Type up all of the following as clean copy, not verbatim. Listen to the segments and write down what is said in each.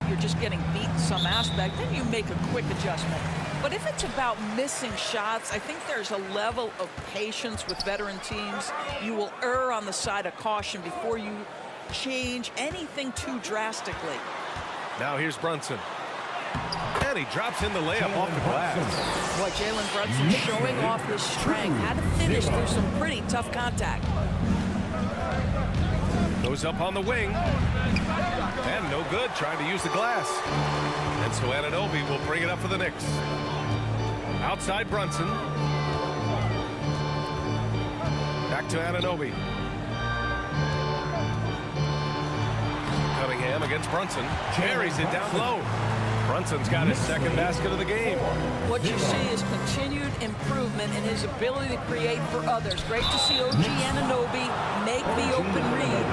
you're just getting beat in some aspect, then you make a quick adjustment. But if it's about missing shots, I think there's a level of patience with veteran teams. You will err on the side of caution before you change anything too drastically. Now here's Brunson. And he drops in the layup off the glass. Boy, Jalen Brunson showing off his strength. Had to finish through some pretty tough contact. Goes up on the wing. And no good, trying to use the glass. And so Anunoby will bring it up for the Knicks. Outside Brunson. Back to Anunoby. Cunningham against Brunson. Carries it down low. Brunson's got his second basket of the game. What you see is continued improvement in his ability to create for others. Great to see OG Anunoby make the open read.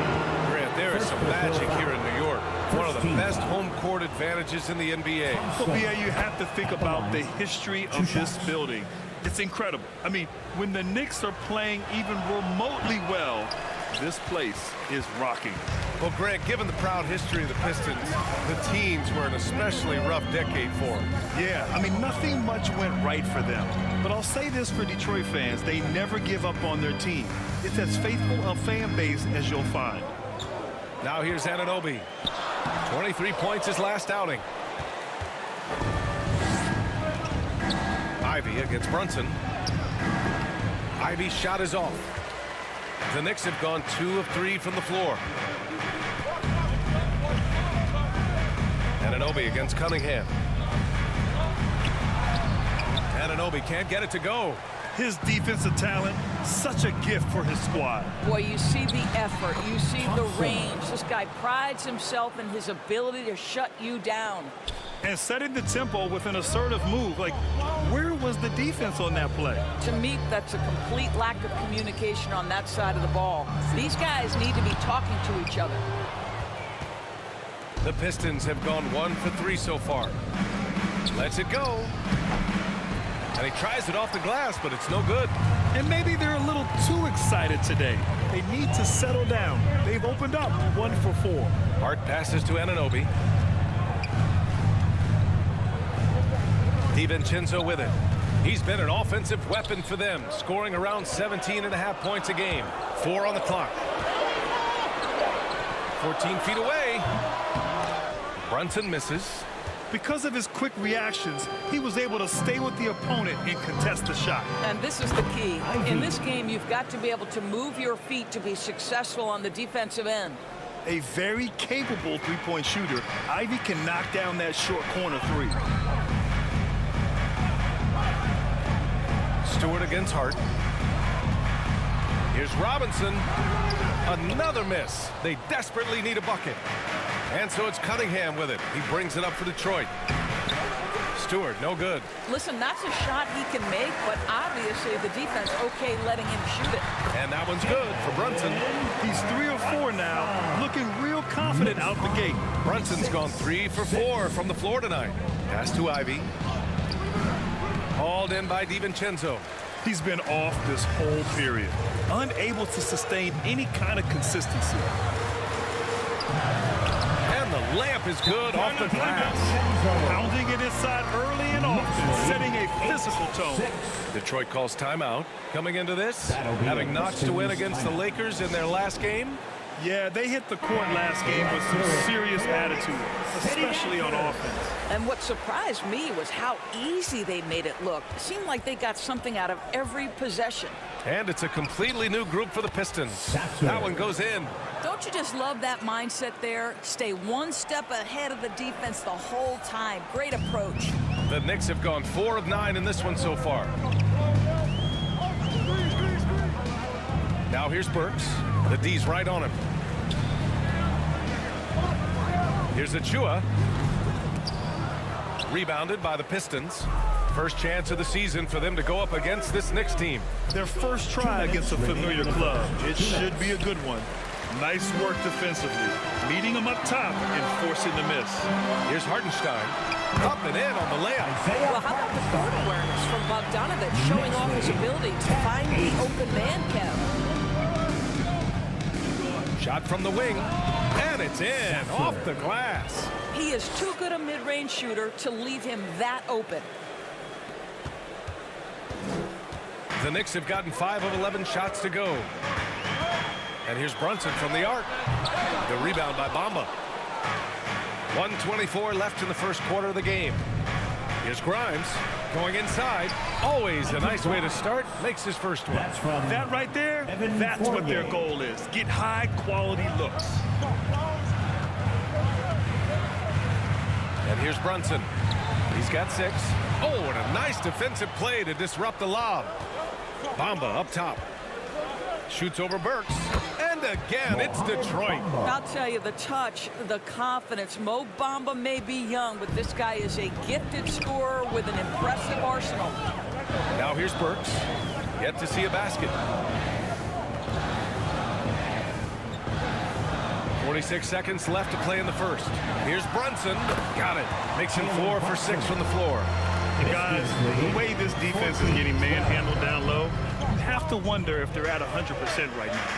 Grant, there is some magic here in New York. One of the best home court advantages in the NBA. Well, BA, you have to think about the history of this building. It's incredible. I mean, when the Knicks are playing even remotely well, this place is rocking. Well, Grant, given the proud history of the Pistons, the teens were an especially rough decade for them. Yeah, I mean, nothing much went right for them. But I'll say this for Detroit fans, they never give up on their team. It's as faithful a fan base as you'll find. Now here's Anunoby. 23 points his last outing. Ivy against Brunson. Ivy's shot is off. The Knicks have gone 2 of 3 from the floor. Anunoby against Cunningham. Anunoby can't get it to go. His defensive talent, such a gift for his squad. Boy, you see the effort. You see the range. This guy prides himself in his ability to shut you down. And setting the tempo with an assertive move. Like, where was the defense on that play? To me, that's a complete lack of communication on that side of the ball. These guys need to be talking to each other. The Pistons have gone 1 for 3 so far. Lets it go. And he tries it off the glass, but it's no good. And maybe they're a little too excited today. They need to settle down. They've opened up 1 for 4. Hart passes to Anunoby. DiVincenzo with it. He's been an offensive weapon for them, scoring around 17.5 points a game. 4 on the clock. 14 feet away. Brunson misses. Because of his quick reactions, he was able to stay with the opponent and contest the shot. And this is the key. In this game, you've got to be able to move your feet to be successful on the defensive end. A very capable three-point shooter. Ivy can knock down that short corner 3. Stewart against Hart. Here's Robinson. Another miss. They desperately need a bucket. And so it's Cunningham with it. He brings it up for Detroit. Stewart, no good. Listen, that's a shot he can make, but obviously the defense okay letting him shoot it. And that one's good for Brunson. He's 3 of 4 now, looking real confident out the gate. Brunson's gone 3 for 4 from the floor tonight. Pass to Ivy. Hauled in by DiVincenzo. He's been off this whole period, unable to sustain any kind of consistency. And the layup is good off the glass. Pounding it inside early and often, setting a physical tone. Detroit calls timeout. Coming into this, having notched to win against the Lakers in their last game. Yeah, they hit the court last game with some serious attitude, especially on offense. And what surprised me was how easy they made it look. It seemed like they got something out of every possession. And it's a completely new group for the Pistons. That one goes in. Don't you just love that mindset there? Stay one step ahead of the defense the whole time. Great approach. The Knicks have gone 4 of 9 in this one so far. Now here's Burks. The D's right on him. Here's Achua. Rebounded by the Pistons. First chance of the season for them to go up against this Knicks team. Their first try against a familiar club. It should be a good one. Nice work defensively, meeting them up top and forcing the miss. Here's Hartenstein. Up and in on the layup. Well, how about the court awareness from Bogdanovic showing off his ability to find the open man, Kev? Shot from the wing. And it's in off the glass. He is too good a mid-range shooter to leave him that open. The Knicks have gotten 5 of 11 shots to go. And here's Brunson from the arc. The rebound by Bamba. 1:24 left in the first quarter of the game. Here's Grimes going inside. Always a nice way to start. Makes his first one. That right there, that's what their goal is. Get high-quality looks. And here's Brunson. He's got 6. Oh, and a nice defensive play to disrupt the lob. Bamba up top. Shoots over Burks. And again, it's Detroit. I'll tell you, the touch, the confidence. Mo Bamba may be young, but this guy is a gifted scorer with an impressive arsenal. Now here's Burks. Yet to see a basket. 46 seconds left to play in the first. Here's Brunson. Got it. Makes him 4 for 6 from the floor. Guys, the way this defense is getting manhandled down low, you have to wonder if they're at 100% right now.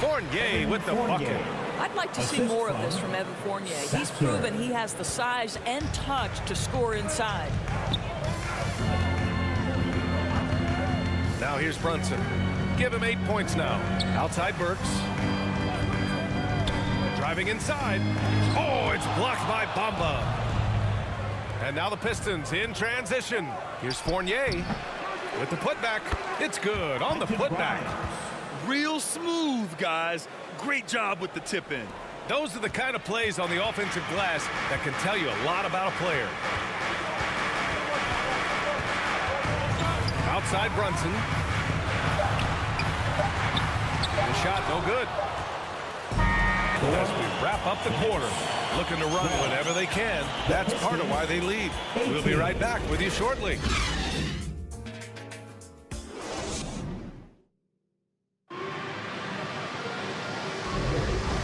Fournier with the bucket. I'd like to see more of this from Evan Fournier. He's proven he has the size and touch to score inside. Now here's Brunson. Give him 8 points now. Outside Burks. Driving inside. Oh, it's blocked by Bamba. And now the Pistons in transition. Here's Fournier with the putback. It's good on the putback. Real smooth, guys. Great job with the tip in. Those are the kind of plays on the offensive glass that can tell you a lot about a player. Outside Brunson. The shot no good. As we wrap up the quarter, looking to run whenever they can. That's part of why they lead. We'll be right back with you shortly.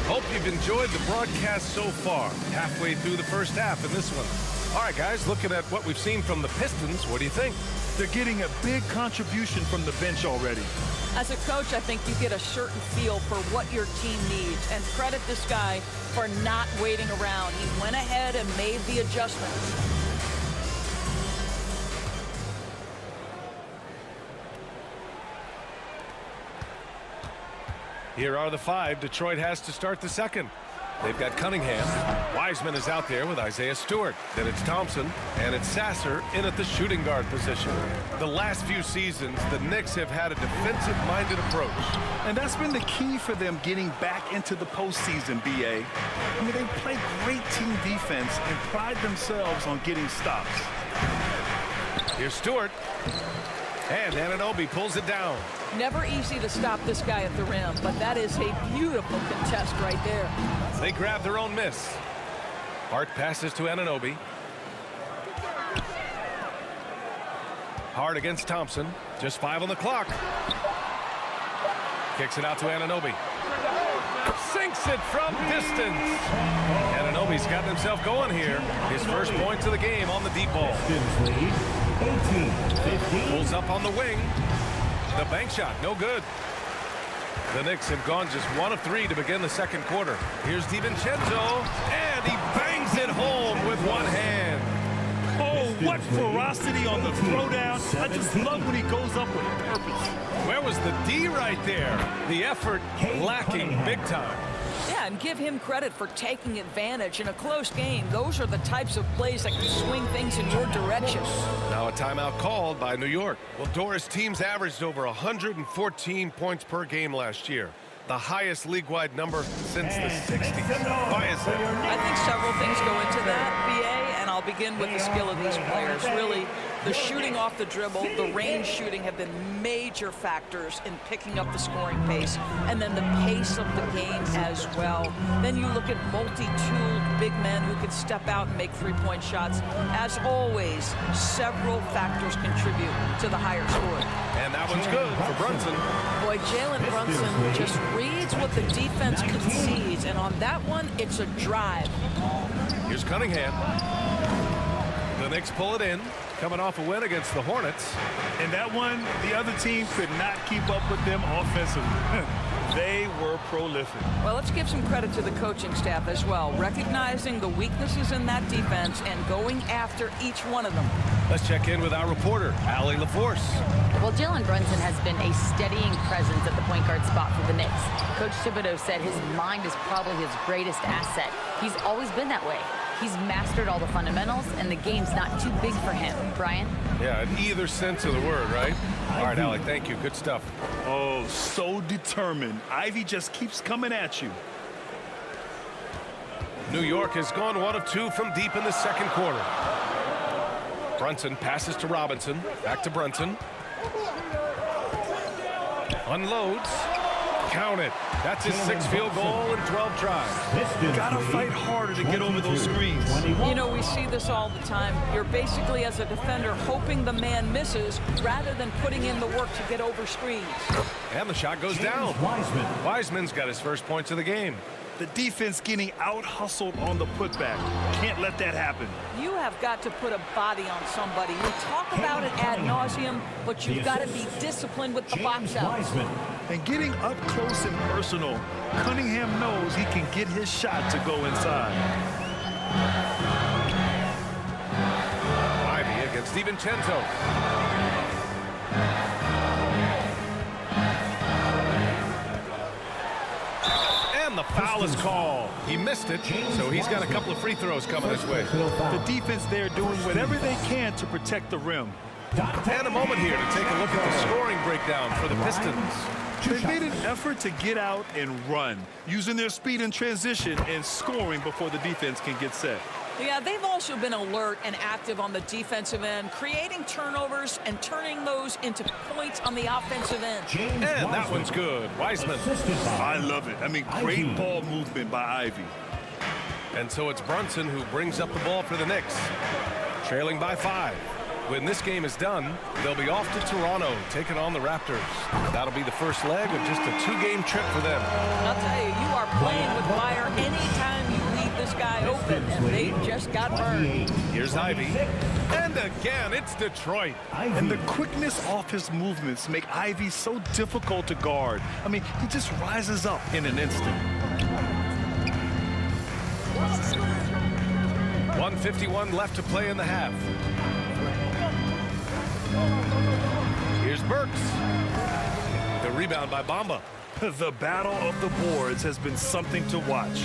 Hope you've enjoyed the broadcast so far. Halfway through the first half in this one. All right, guys, looking at what we've seen from the Pistons, what do you think? They're getting a big contribution from the bench already. As a coach, I think you get a certain feel for what your team needs. And credit this guy for not waiting around. He went ahead and made the adjustments. Here are the 5 Detroit has to start the second. They've got Cunningham. Wiseman is out there with Isaiah Stewart. Then it's Thompson, and it's Sasser in at the shooting guard position. The last few seasons, the Knicks have had a defensive-minded approach. And that's been the key for them getting back into the postseason, B.A. I mean, they play great team defense and pride themselves on getting stops. Here's Stewart. And Anunoby pulls it down. Never easy to stop this guy at the rim, but that is a beautiful contest right there. They grab their own miss. Hart passes to Anunoby. Hart against Thompson. Just 5 on the clock. Kicks it out to Anunoby. Sinks it from distance. Anunoby's gotten himself going here. His first points of the game on the deep ball. Pulls up on the wing. The bank shot, no good. The Knicks have gone just 1 of 3 to begin the second quarter. Here's DiVincenzo, and he bangs it home with one hand. Oh, what ferocity on the throwdown. I just love when he goes up with purpose. Where was the D right there? The effort lacking big time. Yeah, and give him credit for taking advantage in a close game. Those are the types of plays that can swing things in your direction. Now a timeout called by New York. Well, Doris, teams averaged over 114 points per game last year. The highest league-wide number since the 60s. Why is that? I think several things go into that, BA, and I'll begin with the skill of these players. Really, the shooting off the dribble, the range shooting have been major factors in picking up the scoring pace, and then the pace of the game as well. Then you look at multi-tooled big men who can step out and make three-point shots. As always, several factors contribute to the higher score. And that one's good for Brunson. Boy, Jalen Brunson just reads what the defense concedes, and on that one, it's a drive. Here's Cunningham. The Knicks pull it in. coming off a win against the Hornets. And that one, the other team could not keep up with them offensively. They were prolific. Well, let's give some credit to the coaching staff as well, recognizing the weaknesses in that defense and going after each one of them. Let's check in with our reporter, Allie LaForce. Well, Jalen Brunson has been a steadying presence at the point guard spot for the Knicks. Coach Thibodeau said his mind is probably his greatest asset. He's always been that way. He's mastered all the fundamentals, and the game's not too big for him. Brian? Yeah, in either sense of the word, right? All right, Allie, thank you. Good stuff. Oh, so determined. Ivy just keeps coming at you. New York has gone 1 of 2 from deep in the second quarter. Brunson passes to Robinson. Back to Brunson. Unloads. Count it. That's his 6th field goal in 12 tries. Gotta fight harder to get over those screens. You know, we see this all the time. You're basically, as a defender, hoping the man misses rather than putting in the work to get over screens. And the shot goes down. Wiseman's got his first points of the game. The defense getting out-hustled on the putback. Can't let that happen. You have got to put a body on somebody. We talk about it ad nauseum, but you've got to be disciplined with the box outs. And getting up close and personal, Cunningham knows he can get his shot to go inside. Ivy against DiVincenzo. And the foul is called. He missed it, so he's got a couple of free throws coming his way. The defense there doing whatever they can to protect the rim. And a moment here to take a look at the scoring breakdown for the Pistons. They made an effort to get out and run, using their speed in transition and scoring before the defense can get set. Yeah, they've also been alert and active on the defensive end, creating turnovers and turning those into points on the offensive end. And that one's good. Wiseman. I love it. I mean, great ball movement by Ivy. And so it's Brunson who brings up the ball for the Knicks, trailing by 5. When this game is done, they'll be off to Toronto, taking on the Raptors. That'll be the first leg of just a 2-game trip for them. I'll tell you, you are playing with fire anytime you leave this guy open, and they just got burned. Here's Ivy. And again, it's Detroit. And the quickness off his movements make Ivy so difficult to guard. I mean, he just rises up in an instant. 1:51 left to play in the half. Here's Burks. The rebound by Bamba. The battle of the boards has been something to watch.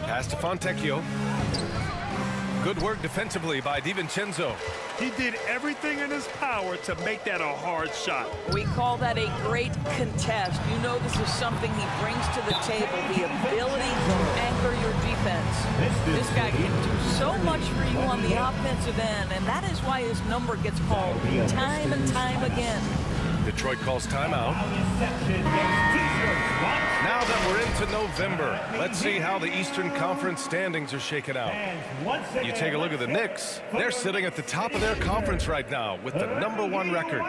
Pass to Fontecchio. Good work defensively by DiVincenzo. He did everything in his power to make that a hard shot. We call that a great contest. You know this is something he brings to the table, the ability to anchor your defense. This guy can do so much for you on the offensive end, and that is why his number gets called time and time again. Detroit calls timeout. Now that we're into November, let's see how the Eastern Conference standings are shaking out. You take a look at the Knicks. They're sitting at the top of their conference right now with the #1 record.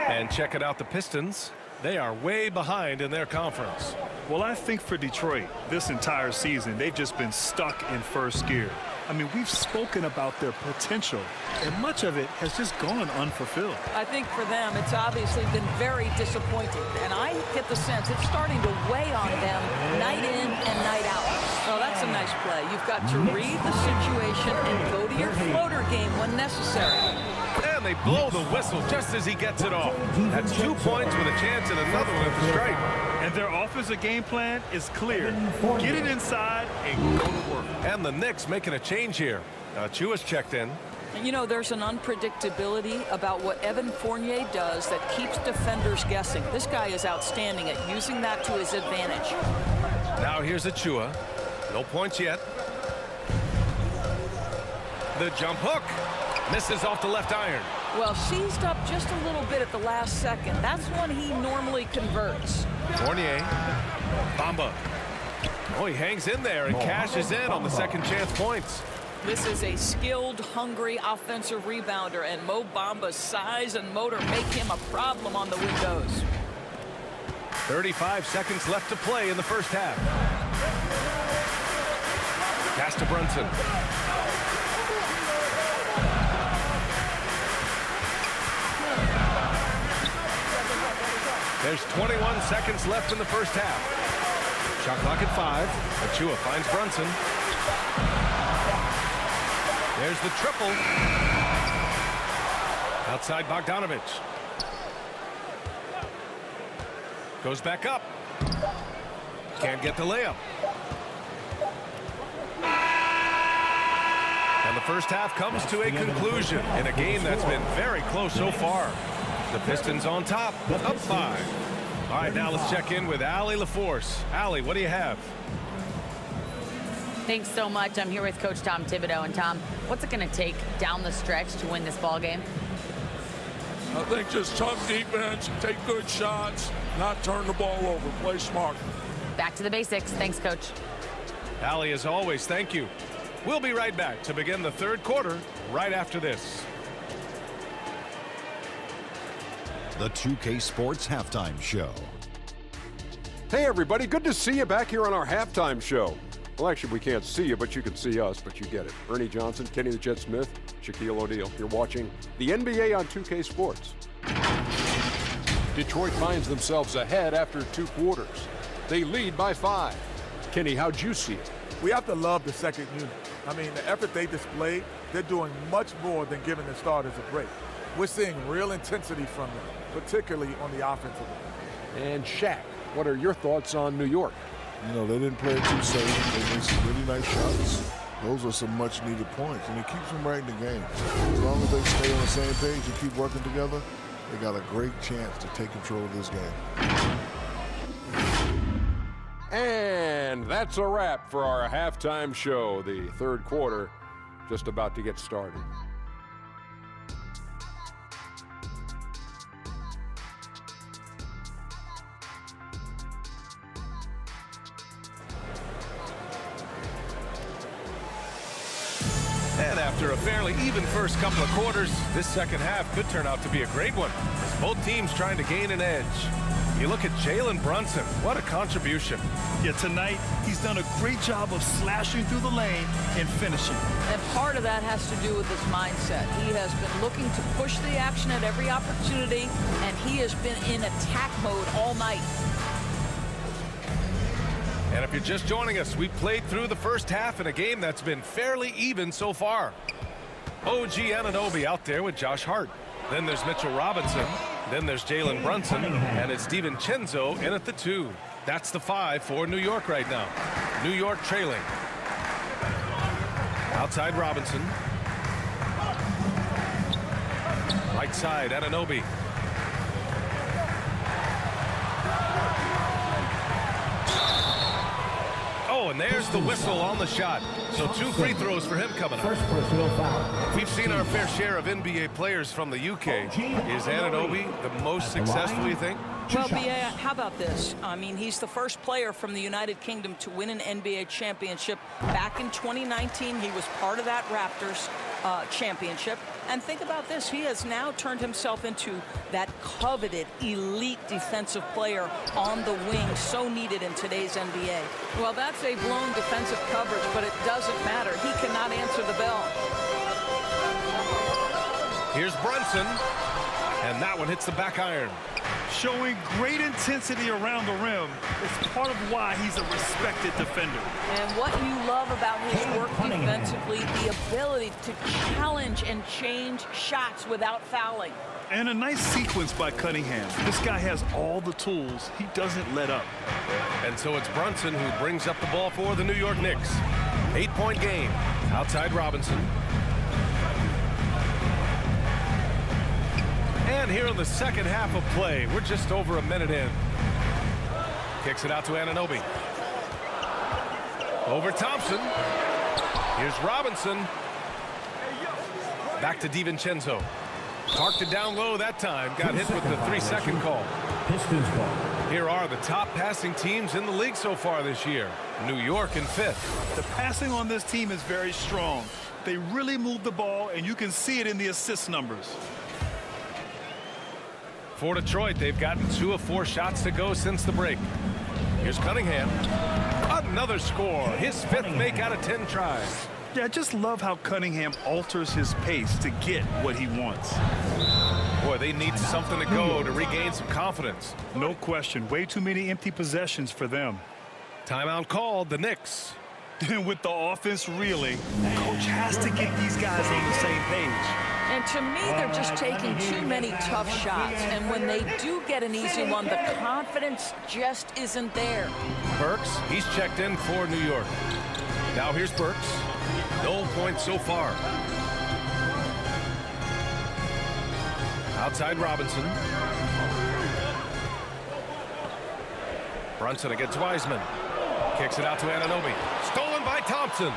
And checking out the Pistons, they are way behind in their conference. Well, I think for Detroit, this entire season, they've just been stuck in first gear. I mean, we've spoken about their potential, and much of it has just gone unfulfilled. I think for them, it's obviously been very disappointing, and I get the sense it's starting to weigh on them night in and night out. Well, that's a nice play. You've got to read the situation and go to your floater game when necessary. And they blow the whistle just as he gets it off. That's 2 points with a chance at another one at the stripe. And their offensive game plan is clear. Get it inside and go to work. And the Knicks making a change here. Chua's checked in. You know, there's an unpredictability about what Evan Fournier does that keeps defenders guessing. This guy is outstanding at using that to his advantage. Now here's Chua. No points yet. The jump hook. Misses off the left iron. Well, seized up just a little bit at the last second. That's when he normally converts. Fournier. Bamba. Oh, he hangs in there and cashes in on the second chance points. This is a skilled, hungry offensive rebounder, and Mo Bamba's size and motor make him a problem on the windows. 35 seconds left to play in the first half. Pass to Brunson. There's 21 seconds left in the first half. Shot clock at 5. Achua finds Brunson. There's the triple. Outside Bogdanovich. Goes back up. Can't get the layup. And the first half comes to a conclusion in a game that's been very close so far. The Pistons on top, up 5. All right, now let's check in with Allie LaForce. Allie, what do you have? Thanks so much. I'm here with Coach Tom Thibodeau. And Tom, what's it going to take down the stretch to win this ball game? I think just tough defense, take good shots, not turn the ball over, play smart. Back to the basics. Thanks, Coach. Allie, as always, thank you. We'll be right back to begin the third quarter right after this. The 2K Sports Halftime Show. Hey, everybody. Good to see you back here on our halftime show. Well, actually, we can't see you, but you can see us, but you get it. Ernie Johnson, Kenny the Jet Smith, Shaquille O'Neal. You're watching the NBA on 2K Sports. Detroit finds themselves ahead after 2 quarters. They lead by 5. Kenny, how'd you see it? We have to love the second unit. I mean, the effort they displayed, they're doing much more than giving the starters a break. We're seeing real intensity from them, particularly on the offensive end. And Shaq, what are your thoughts on New York? You know, they didn't play it too safe. They made some really nice shots. Those are some much-needed points, and it keeps them right in the game. As long as they stay on the same page and keep working together, they got a great chance to take control of this game. And that's a wrap for our halftime show. The third quarter just about to get started. And after a fairly even first couple of quarters, this second half could turn out to be a great one, as both teams trying to gain an edge. You look at Jalen Brunson. What a contribution. Yeah, tonight he's done a great job of slashing through the lane and finishing. And part of that has to do with his mindset. He has been looking to push the action at every opportunity, and he has been in attack mode all night. And if you're just joining us, we played through the first half in a game that's been fairly even so far. OG Anunoby out there with Josh Hart. Then there's Mitchell Robinson. Then there's Jalen Brunson. And it's DiVincenzo in at the 2. That's the 5 for New York right now. New York trailing. Outside Robinson. Right side, Anunoby. Oh, and there's the whistle on the shot. So 2 free throws for him coming up. First personal foul. We've seen our fair share of NBA players from the UK. Is Anunoby the most successful, you think? Well, B.A., how about this? I mean, he's the first player from the United Kingdom to win an NBA championship. Back in 2019, he was part of that Raptors championship. And think about this. He has now turned himself into that coveted elite defensive player on the wing, so needed in today's NBA. Well, that's a blown defensive coverage, but it doesn't matter. He cannot answer the bell. Here's Brunson. And that one hits the back iron. Showing great intensity around the rim is part of why he's a respected defender. And what you love about his work defensively, the ability to challenge and change shots without fouling. And a nice sequence by Cunningham. This guy has all the tools. He doesn't let up. And so it's Brunson who brings up the ball for the New York Knicks. 8-point game. Outside Robinson. And here in the second half of play, we're just over a minute in. Kicks it out to Anunoby. Over Thompson. Here's Robinson. Back to DiVincenzo. Parked it down low that time. Got hit with the 3-second call. Pistons ball. Here are the top passing teams in the league so far this year. New York in 5th. The passing on this team is very strong. They really move the ball, and you can see it in the assist numbers. For Detroit, they've gotten 2 of 4 shots to go since the break. Here's Cunningham. Another score. His 5th make out of 10 tries. Yeah, I just love how Cunningham alters his pace to get what he wants. Boy, they need something to go to regain some confidence. No question. Way too many empty possessions for them. Timeout called, the Knicks. With the offense reeling, coach has to get these guys on the same page. And to me, they're just taking too many tough shots. And when they do get an easy one, the confidence just isn't there. Burks, he's checked in for New York. Now here's Burks. No points so far. Outside Robinson. Brunson against Wiseman. Kicks it out to Anunoby. Stolen by Thompson.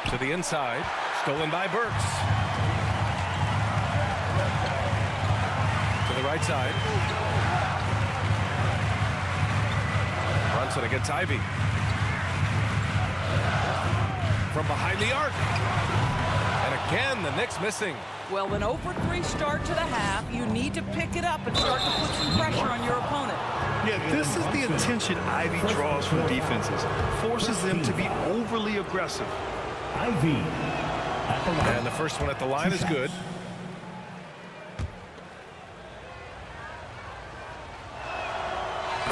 To the inside. Stolen by Burks. To the right side. Brunson against Ivy. From behind the arc. And again, the Knicks missing. Well, an over 3 start to the half. You need to pick it up and start to put some pressure on your opponent. Yeah, this is the attention Ivy draws from defenses. Forces them to be overly aggressive. Ivy. And the first one at the line is good.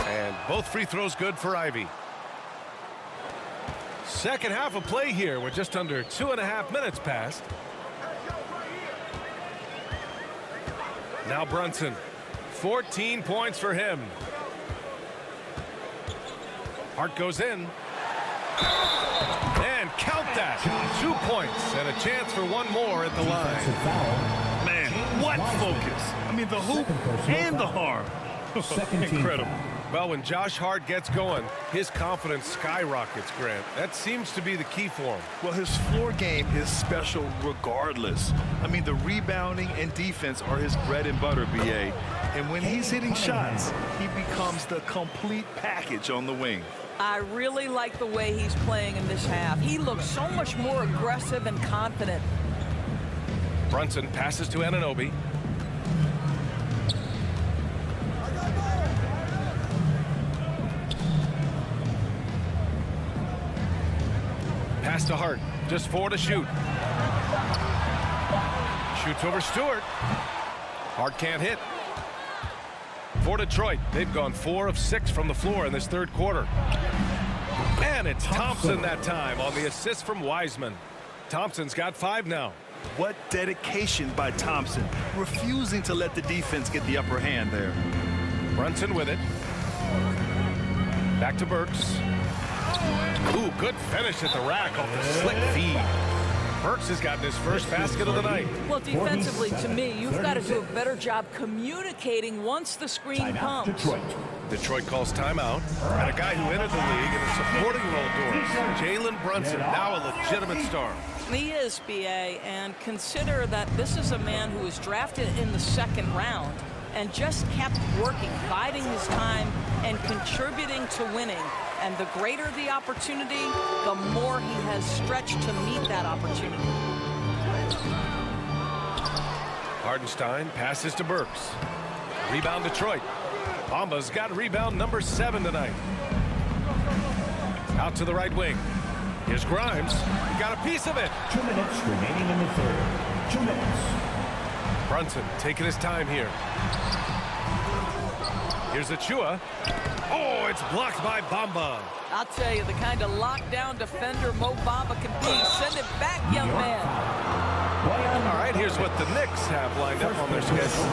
And both free throws good for Ivy. Second half of play here with just under 2.5 minutes passed. Now Brunson. 14 points for him. Hart goes in. And count that. 2 points and a chance for one more at the line. Man, what focus. I mean, the hoop and the harm. Incredible. Well, when Josh Hart gets going, his confidence skyrockets, Grant. That seems to be the key for him. Well, his floor game is special regardless. I mean, the rebounding and defense are his bread and butter, BA. And when he's hitting shots, he becomes the complete package on the wing. I really like the way he's playing in this half. He looks so much more aggressive and confident. Brunson passes to Anunoby. Pass to Hart. Just 4 to shoot. Shoots over Stewart. Hart can't hit. For Detroit, they've gone 4 of 6 from the floor in this third quarter. And it's Thompson that time on the assist from Wiseman. Thompson's got 5 now. What dedication by Thompson, refusing to let the defense get the upper hand there. Brunson with it. Back to Burks. Ooh, good finish at the rack off the slick feed. Burks has gotten his first basket of the night. Well, defensively, to me, you've got to do a better job communicating once the screen comes. Detroit calls timeout. And a guy who entered the league in a supporting role, Doris. Jalen Brunson, now a legitimate star. He is, BA, and consider that this is a man who was drafted in the second round and just kept working, biding his time and contributing to winning. And the greater the opportunity, the more he has stretched to meet that opportunity. Hardenstein passes to Burks. Rebound Detroit. Bamba's got rebound number 7 tonight. Out to the right wing. Here's Grimes. He got a piece of it. 2 minutes remaining in the third. 2 minutes. Brunson taking his time here. Here's Achua. Oh, it's blocked by Bamba. I'll tell you, the kind of lockdown defender Mo Bamba can be. Send it back, young man. All right, here's what the Knicks have lined up on their schedule.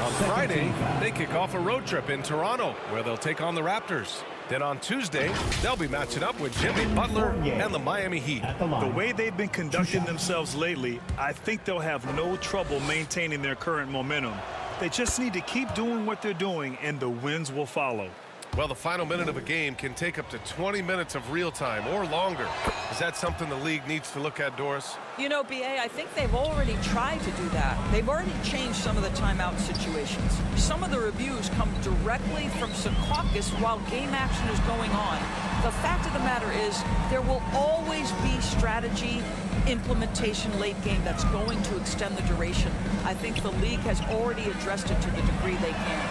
On Friday, they kick off a road trip in Toronto, where they'll take on the Raptors. Then on Tuesday, they'll be matching up with Jimmy Butler and the Miami Heat. The way they've been conducting themselves lately, I think they'll have no trouble maintaining their current momentum. They just need to keep doing what they're doing, and the wins will follow. Well, the final minute of a game can take up to 20 minutes of real time or longer. Is that something the league needs to look at, Doris? You know, BA, I think they've already tried to do that. They've already changed some of the timeout situations. Some of the reviews come directly from Secaucus while game action is going on. The fact of the matter is there will always be strategy implementation late game that's going to extend the duration. I think the league has already addressed it to the degree they can.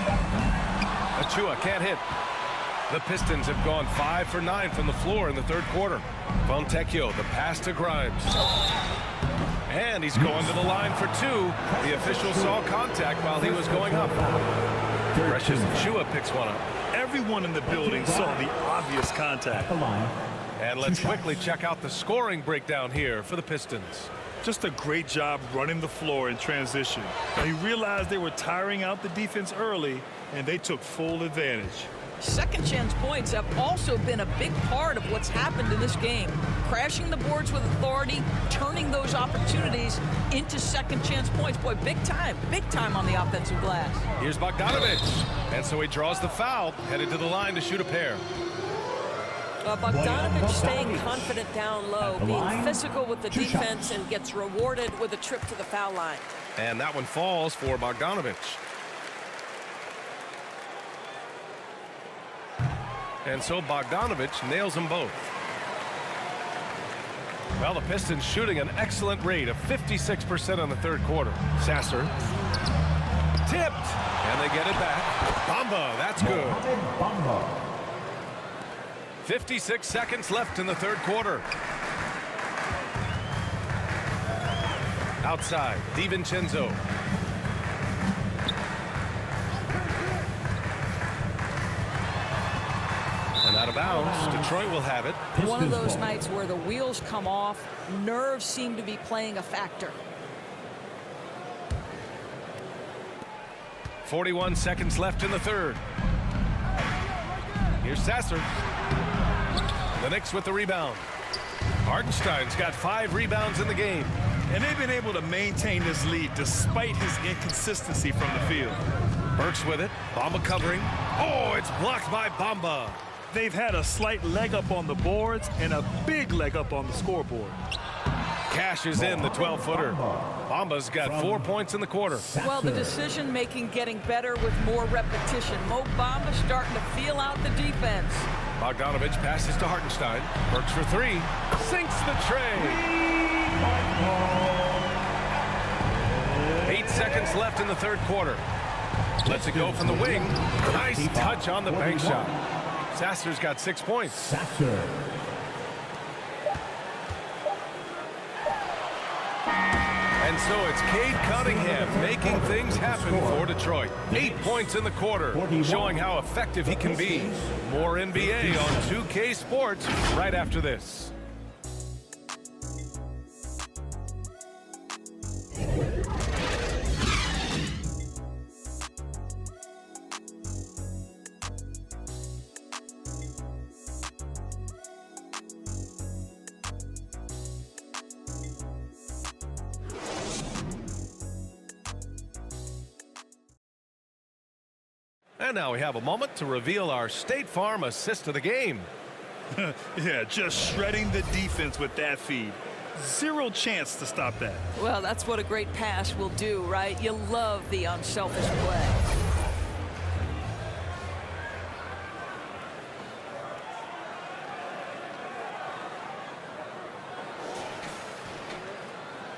Achua can't hit. The Pistons have gone 5 for 9 from the floor in the third quarter. Fontecchio, the pass to Grimes. And he's going to the line for 2. The official saw contact while he was going up. Precious Chua picks one up. Everyone in the building saw the obvious contact. And let's quickly check out the scoring breakdown here for the Pistons. Just a great job running the floor in transition. They realized they were tiring out the defense early, and they took full advantage. Second chance points have also been a big part of what's happened in this game. Crashing the boards with authority, turning those opportunities into second chance points. Boy, big time on the offensive glass. Here's Bogdanovich. And so he draws the foul, headed to the line to shoot a pair. Bogdanovich staying confident down low, being physical with the defense, and gets rewarded with a trip to the foul line. And that one falls for Bogdanovich. And so Bogdanovich nails them both. Well, the Pistons shooting an excellent rate of 56% in the third quarter. Sasser. Tipped. And they get it back. Bamba, that's good. 56 seconds left in the third quarter. Outside, DiVincenzo. And out of bounds, Detroit will have it. One of those nights where the wheels come off, nerves seem to be playing a factor. 41 seconds left in the third. Here's Sasser. The Knicks with the rebound. Hartenstein's got 5 rebounds in the game. And they've been able to maintain this lead despite his inconsistency from the field. Burks with it. Bamba covering. Oh, it's blocked by Bamba. They've had a slight leg up on the boards and a big leg up on the scoreboard. Cashes in the 12-footer. Bamba's got 4 points in the quarter. Well, the decision-making getting better with more repetition. Mo Bamba starting to feel out the defense. Bogdanovich passes to Hartenstein. Burks for 3. Sinks the tray. 8 seconds left in the third quarter. Lets it go from the wing. Nice touch on the bank shot. Sasser's got 6 points. And so it's Cade Cunningham making things happen for Detroit. 8 points in the quarter, showing how effective he can be. More NBA on 2K Sports right after this. And now we have a moment to reveal our State Farm assist of the game. Yeah, just shredding the defense with that feed. Zero chance to stop that. Well, that's what a great pass will do, right? You love the unselfish play.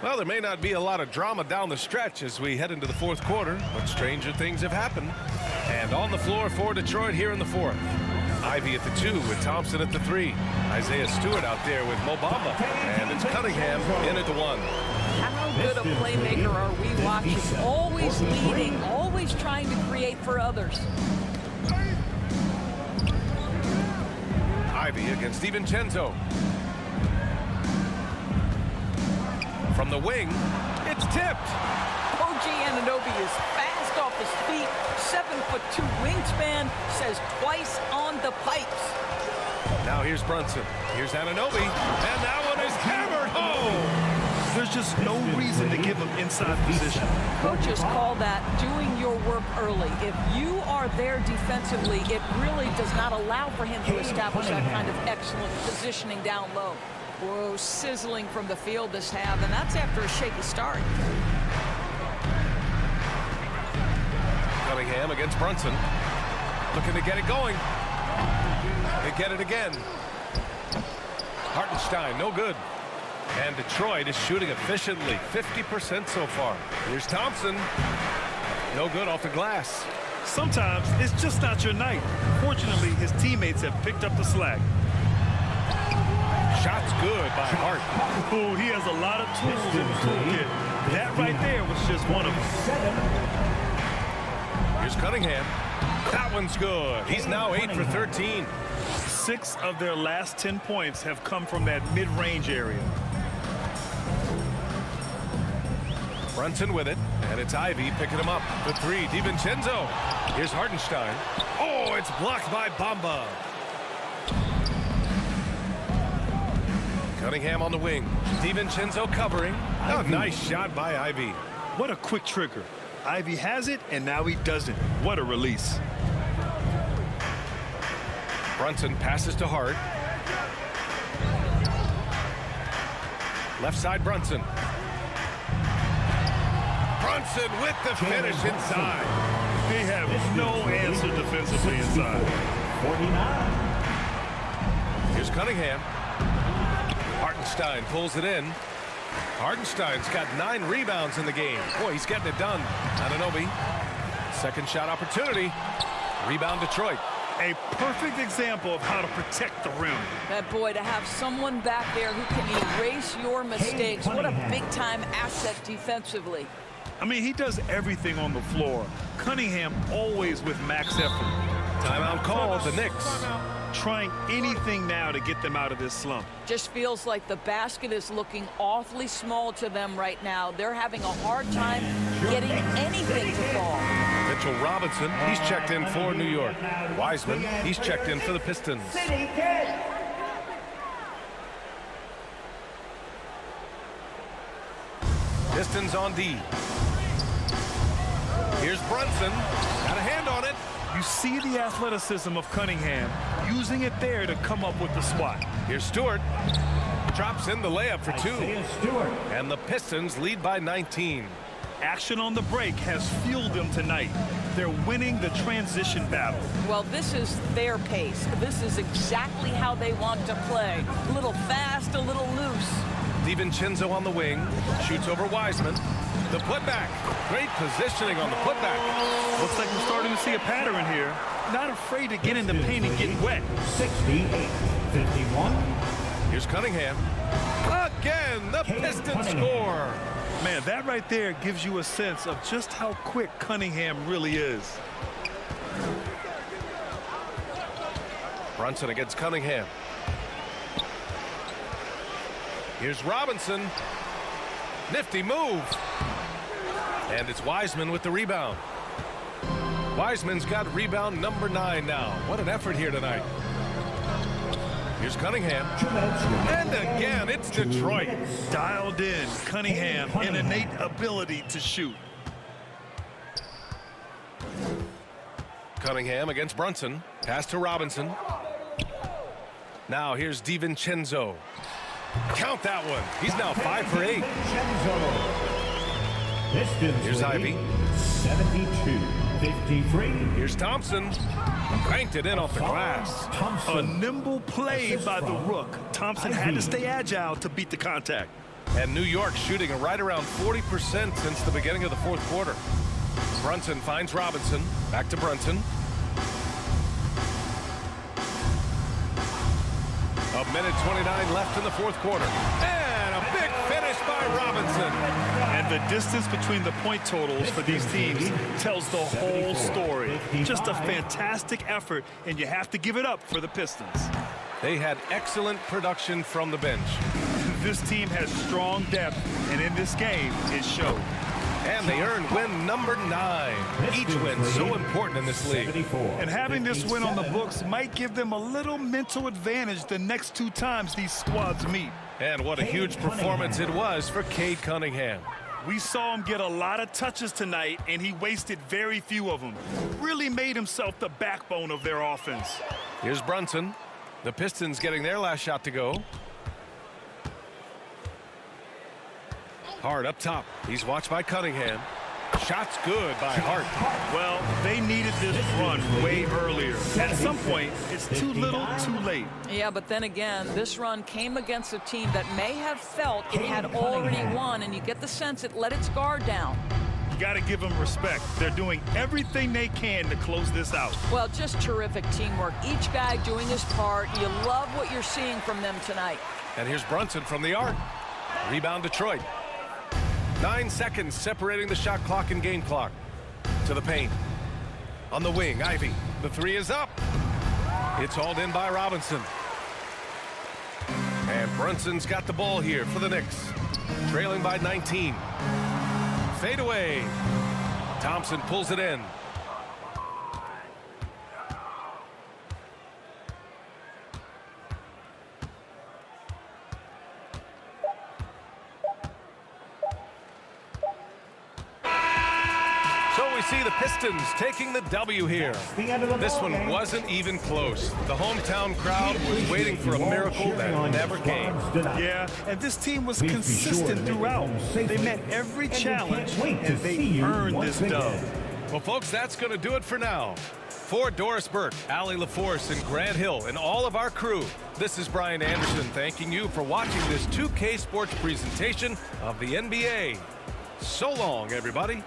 Well, there may not be a lot of drama down the stretch as we head into the fourth quarter, but stranger things have happened. And on the floor for Detroit here in the fourth. Ivy at the 2 with Thompson at the 3. Isaiah Stewart out there with Mo Bamba. And it's Cunningham in at the 1. How good a playmaker are we watching? Always leading, always trying to create for others. Ivy against DiVincenzo. From the wing, it's tipped. OG Anunoby is fast off his feet. 7'2" wingspan, says twice on the pipes. Now here's Brunson. Here's Anunoby. And that one is hammered home. There's just no reason to give him inside position. Coaches call that doing your work early. If you are there defensively, it really does not allow for him to establish that kind of excellent positioning down low. Whoa, sizzling from the field this half, and that's after a shaky start. Cunningham against Brunson. Looking to get it going. They get it again. Hartenstein, no good. And Detroit is shooting efficiently, 50% so far. Here's Thompson. No good off the glass. Sometimes it's just not your night. Fortunately, his teammates have picked up the slack. Shot's good by Hart. Ooh, he has a lot of tools in the toolkit. That right there was just one of them. Here's Cunningham. That one's good. He's now 8 for 13. 6 of their last 10 points have come from that mid-range area. Brunson with it, and it's Ivy picking him up. The 3, DiVincenzo. Here's Hartenstein. Oh, it's blocked by Bamba. Cunningham on the wing. DiVincenzo covering. Oh, nice shot by Ivy. What a quick trigger. Ivy has it, and now he doesn't. What a release. Brunson passes to Hart. Left side Brunson. Brunson with the finish inside. They have no answer defensively inside. 49. Here's Cunningham. Hartenstein pulls it in. Hartenstein's got 9 rebounds in the game. Boy, he's getting it done. Anunoby. Second shot opportunity. Rebound Detroit. A perfect example of how to protect the rim. That boy, to have someone back there who can erase your mistakes. What a big-time asset defensively. I mean, he does everything on the floor. Cunningham always with max effort. Timeout called, the Knicks. Trying anything now to get them out of this slump. Just feels like the basket is looking awfully small to them right now. They're having a hard time getting anything to fall. Mitchell Robinson, he's checked in for New York. Wiseman, he's checked in for the Pistons. Pistons on D. Here's Brunson. Got a hand on it. You see the athleticism of Cunningham, using it there to come up with the swat. Here's Stewart. Drops in the layup for 2. Stewart. And the Pistons lead by 19. Action on the break has fueled them tonight. They're winning the transition battle. Well, this is their pace. This is exactly how they want to play. A little fast, a little loose. DiVincenzo on the wing. Shoots over Wiseman. The putback. Great positioning on the putback. Looks like we're starting to see a pattern here. Not afraid to get in the paint and get wet. 68-51. Here's Cunningham. Again, the Pistons score. Man, that right there gives you a sense of just how quick Cunningham really is. Brunson against Cunningham. Here's Robinson. Nifty move. And it's Wiseman with the rebound. Wiseman's got rebound number 9 now. What an effort here tonight. Here's Cunningham. And again, it's Detroit. Dialed in. Cunningham, an innate ability to shoot. Cunningham against Brunson. Pass to Robinson. Now here's DiVincenzo. Count that one. He's now 5 for 8. Here's Ivy. 72-53. Here's Thompson. Banked it in off the glass. A nimble play by the Rook. Thompson had to stay agile to beat the contact. And New York shooting right around 40% since the beginning of the 4th quarter. Brunson finds Robinson. Back to Brunson. A minute 29 left in the 4th quarter. And a big finish by Robinson. And the distance between the point totals for these teams tells the whole story. Just a fantastic effort, and you have to give it up for the Pistons. They had excellent production from the bench. This team has strong depth, and in this game, it showed. And they earned win number 9. Each win so important in this league. And having this win on the books might give them a little mental advantage the next 2 times these squads meet. And what a huge performance it was for Cade Cunningham. We saw him get a lot of touches tonight, and he wasted very few of them. Really made himself the backbone of their offense. Here's Brunson. The Pistons getting their last shot to go. Hart up top. He's watched by Cunningham. Shot's good by Hart. Well, they needed this run way earlier. At some point, it's too little, too late. Yeah, but then again, this run came against a team that may have felt it had already won, and you get the sense it let its guard down. You got to give them respect. They're doing everything they can to close this out. Well, just terrific teamwork. Each guy doing his part. You love what you're seeing from them tonight. And here's Brunson from the arc. Rebound Detroit. 9 seconds separating the shot clock and game clock. To the paint. On the wing, Ivy. The three is up. It's hauled in by Robinson. And Brunson's got the ball here for the Knicks. Trailing by 19. Fade away. Thompson pulls it in. So we see the Pistons taking the W here. This one wasn't even close. The hometown crowd was waiting for a miracle that never came. Yeah, and this team was consistent throughout. They met every challenge, and they earned this dub. Well, folks, that's going to do it for now. For Doris Burke, Allie LaForce, and Grant Hill, and all of our crew, this is Brian Anderson thanking you for watching this 2K Sports presentation of the NBA. So long, everybody.